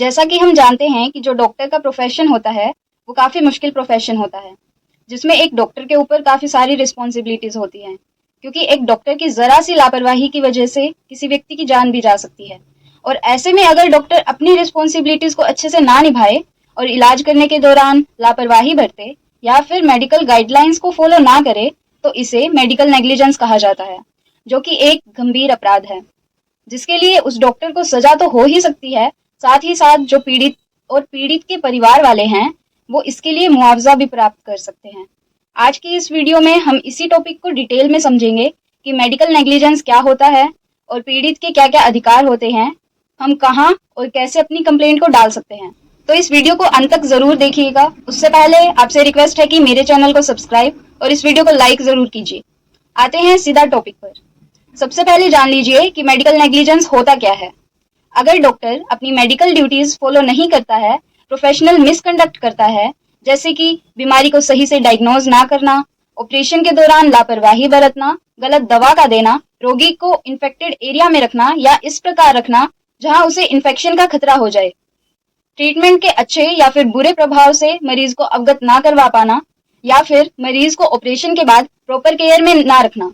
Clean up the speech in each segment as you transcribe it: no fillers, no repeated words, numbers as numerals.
जैसा कि हम जानते हैं कि जो डॉक्टर का प्रोफेशन होता है वो काफ़ी मुश्किल प्रोफेशन होता है, जिसमें एक डॉक्टर के ऊपर काफ़ी सारी रिस्पॉन्सिबिलिटीज़ होती हैं, क्योंकि एक डॉक्टर की ज़रा सी लापरवाही की वजह से किसी व्यक्ति की जान भी जा सकती है। और ऐसे में अगर डॉक्टर अपनी रिस्पॉन्सिबिलिटीज़ को अच्छे से ना निभाए और इलाज करने के दौरान लापरवाही बरते या फिर मेडिकल गाइडलाइंस को फॉलो ना करे, तो इसे मेडिकल नेग्लिजेंस कहा जाता है, जो कि एक गंभीर अपराध है, जिसके लिए उस डॉक्टर को सजा तो हो ही सकती है, साथ ही साथ जो पीड़ित और पीड़ित के परिवार वाले हैं वो इसके लिए मुआवजा भी प्राप्त कर सकते हैं। आज की इस वीडियो में हम इसी टॉपिक को डिटेल में समझेंगे कि मेडिकल नेग्लिजेंस क्या होता है और पीड़ित के क्या क्या अधिकार होते हैं, हम कहाँ और कैसे अपनी कंप्लेंट को डाल सकते हैं। तो इस वीडियो को अंत तक जरूर देखिएगा। उससे पहले आपसे रिक्वेस्ट है कि मेरे चैनल को सब्सक्राइब और इस वीडियो को लाइक जरूर कीजिए। आते हैं सीधा टॉपिक पर। सबसे पहले जान लीजिए कि मेडिकल नेग्लिजेंस होता क्या है। अगर डॉक्टर अपनी मेडिकल ड्यूटीज फॉलो नहीं करता है, प्रोफेशनल मिसकंडक्ट करता है, जैसे कि बीमारी को सही से डायग्नोज ना करना, ऑपरेशन के दौरान लापरवाही बरतना, गलत दवा का देना, रोगी को इन्फेक्टेड एरिया में रखना या इस प्रकार रखना जहां उसे इन्फेक्शन का खतरा हो जाए, ट्रीटमेंट के अच्छे या फिर बुरे प्रभाव से मरीज को अवगत ना करवा पाना, या फिर मरीज को ऑपरेशन के बाद प्रॉपर केयर में ना रखना,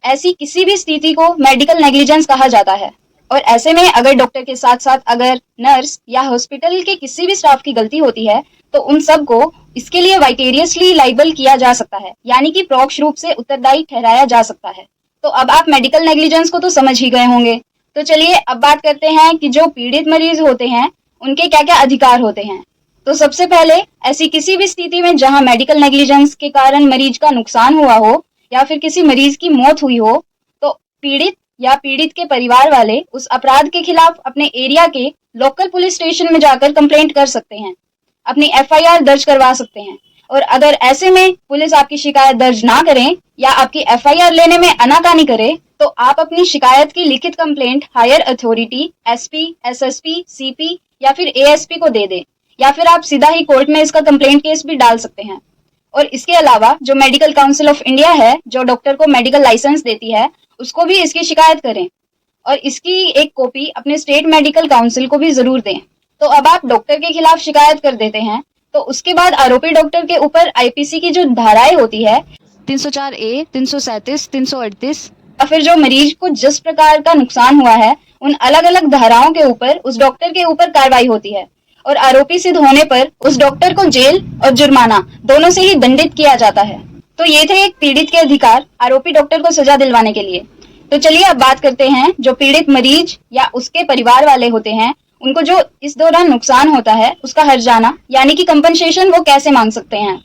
ऐसी किसी भी स्थिति को मेडिकल नेग्लिजेंस कहा जाता है। और ऐसे में अगर डॉक्टर के साथ साथ अगर नर्स या हॉस्पिटल के किसी भी स्टाफ की गलती होती है तो उन सब को इसके लिए वाइटेरियसली लाइबल किया जा सकता है, यानी कि परोक्ष रूप से उत्तरदायी ठहराया जा सकता है। तो अब आप मेडिकल नेग्लिजेंस को तो समझ ही गए होंगे। तो चलिए अब बात करते हैं कि जो पीड़ित मरीज होते हैं उनके क्या क्या अधिकार होते हैं। तो सबसे पहले ऐसी किसी भी स्थिति में जहां मेडिकल नेग्लिजेंस के कारण मरीज का नुकसान हुआ हो या फिर किसी मरीज की मौत हुई हो, तो पीड़ित या पीड़ित के परिवार वाले उस अपराध के खिलाफ अपने एरिया के लोकल पुलिस स्टेशन में जाकर कंप्लेंट कर सकते हैं, अपनी एफआईआर दर्ज करवा सकते हैं। और अगर ऐसे में पुलिस आपकी शिकायत दर्ज ना करें या आपकी एफआईआर लेने में आनाकानी करे, तो आप अपनी शिकायत की लिखित complaint higher authority SP, SSP, CP या फिर एएसपी को दे दें, या फिर आप सीधा ही कोर्ट में इसका कंप्लेंट केस भी डाल सकते हैं। और इसके अलावा जो मेडिकल काउंसिल ऑफ इंडिया है, जो डॉक्टर को मेडिकल लाइसेंस देती है, उसको भी इसकी शिकायत करें और इसकी एक कॉपी अपने स्टेट मेडिकल काउंसिल को भी जरूर दें। तो अब आप डॉक्टर के खिलाफ शिकायत कर देते हैं, तो उसके बाद आरोपी डॉक्टर के ऊपर आईपीसी की जो धाराएं होती है 304A, 337, 338, या फिर जो मरीज को जिस प्रकार का नुकसान हुआ है उन अलग अलग धाराओं के ऊपर उस डॉक्टर के ऊपर कार्रवाई होती है और आरोपी सिद्ध होने पर उस डॉक्टर को जेल और जुर्माना दोनों से ही दंडित किया जाता है। तो ये थे एक पीड़ित के अधिकार आरोपी डॉक्टर को सजा दिलवाने के लिए। तो चलिए अब बात करते हैं जो पीड़ित मरीज या उसके परिवार वाले होते हैं, उनको जो इस दौरान नुकसान होता है उसका हर्जाना यानी कि कंपनसेशन वो कैसे मांग सकते हैं।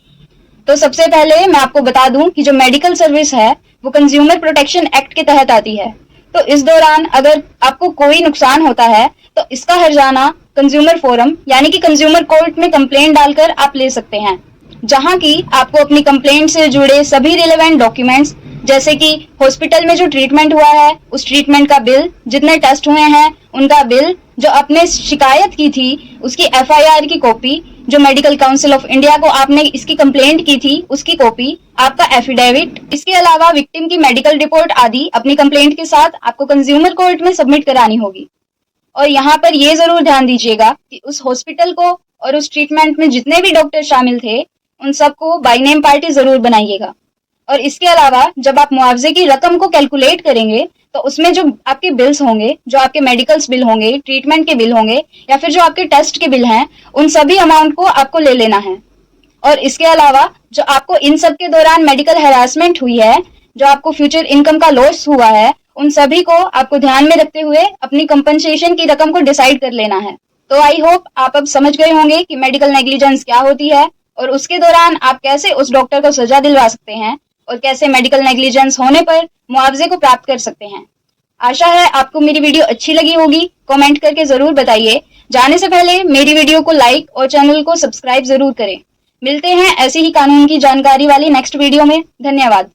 तो सबसे पहले मैं आपको बता दूं कि जो मेडिकल सर्विस है वो कंज्यूमर प्रोटेक्शन एक्ट के तहत आती है। तो इस दौरान अगर आपको कोई नुकसान होता है तो इसका हर्जाना कंज्यूमर फोरम यानी कि कंज्यूमर कोर्ट में कंप्लेंट डालकर आप ले सकते हैं, जहां की आपको अपनी कंप्लेंट से जुड़े सभी रिलेवेंट डॉक्यूमेंट्स, जैसे कि हॉस्पिटल में जो ट्रीटमेंट हुआ है उस ट्रीटमेंट का बिल, जितने टेस्ट हुए हैं उनका बिल, जो आपने शिकायत की थी उसकी एफआईआर की कॉपी, जो मेडिकल काउंसिल ऑफ इंडिया को आपने इसकी कंप्लेंट की थी उसकी कॉपी, आपका एफिडेविट, इसके अलावा विक्टिम की मेडिकल रिपोर्ट आदि अपनी कंप्लेंट के साथ आपको कंज्यूमर कोर्ट में सबमिट करानी होगी। और यहाँ पर ये जरूर ध्यान दीजिएगा कि उस हॉस्पिटल को और उस ट्रीटमेंट में जितने भी डॉक्टर शामिल थे उन सबको बाय नेम पार्टी जरूर बनाइएगा। और इसके अलावा जब आप मुआवजे की रकम को कैलकुलेट करेंगे तो उसमें जो आपके बिल्स होंगे, जो आपके मेडिकल्स बिल होंगे, ट्रीटमेंट के बिल होंगे या फिर जो आपके टेस्ट के बिल हैं, उन सभी अमाउंट को आपको ले लेना है। और इसके अलावा जो आपको इन सब के दौरान मेडिकल हैरासमेंट हुई है, जो आपको फ्यूचर इनकम का लॉस हुआ है, उन सभी को आपको ध्यान में रखते हुए अपनी कंपनसेशन की रकम को डिसाइड कर लेना है। तो आई होप आप अब समझ गए होंगे कि मेडिकल नेग्लिजेंस क्या होती है और उसके दौरान आप कैसे उस डॉक्टर को सजा दिलवा सकते हैं और कैसे मेडिकल नेग्लिजेंस होने पर मुआवजे को प्राप्त कर सकते हैं। आशा है आपको मेरी वीडियो अच्छी लगी होगी। कमेंट करके जरूर बताइए। जाने से पहले मेरी वीडियो को लाइक और चैनल को सब्सक्राइब जरूर करें। मिलते हैं ऐसी ही कानून की जानकारी वाली नेक्स्ट वीडियो में। धन्यवाद।